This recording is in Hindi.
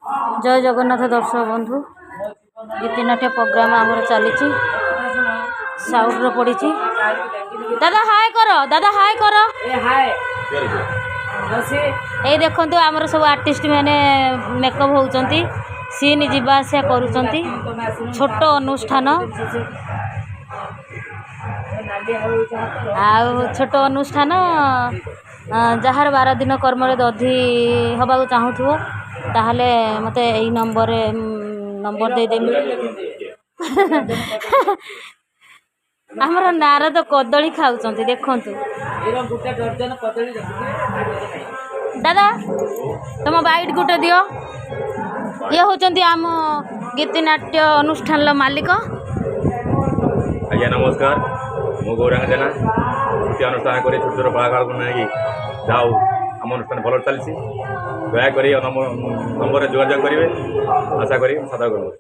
जय जगन्नाथ दर्शक बंधु गीतिनाट्य प्रोग्राम आमर चली साउंड पड़ी। दादा हाय करो, दादा हाय करो। ये देखो आमर सब आर्टिस्ट मैंने मेकअप होउचंती, सीन जीवा आसा करूचंती। छोट अनुष्ठान छोट अनुष्ठान जार 12 दिन कर्म दधि हवा चाहूथो ताहले मते यही नंबर दे देमी। आमर नारद कदली खाऊचंती देखंतु। दादा तुम बाइट गुटे दियो। ये होचंती आम गीतिनाट्य अनुष्ठान मालिक। आज्ञा नमस्कार, मु गौरांग जेना नृत्य अनुष्ठान कर छोट छोट कलाकार को नहीं जाओ आम अनुष्ठान भल चलती। दयाकोरी नंबर जोगाजोग करेंगे आशा करी सदा करूँ।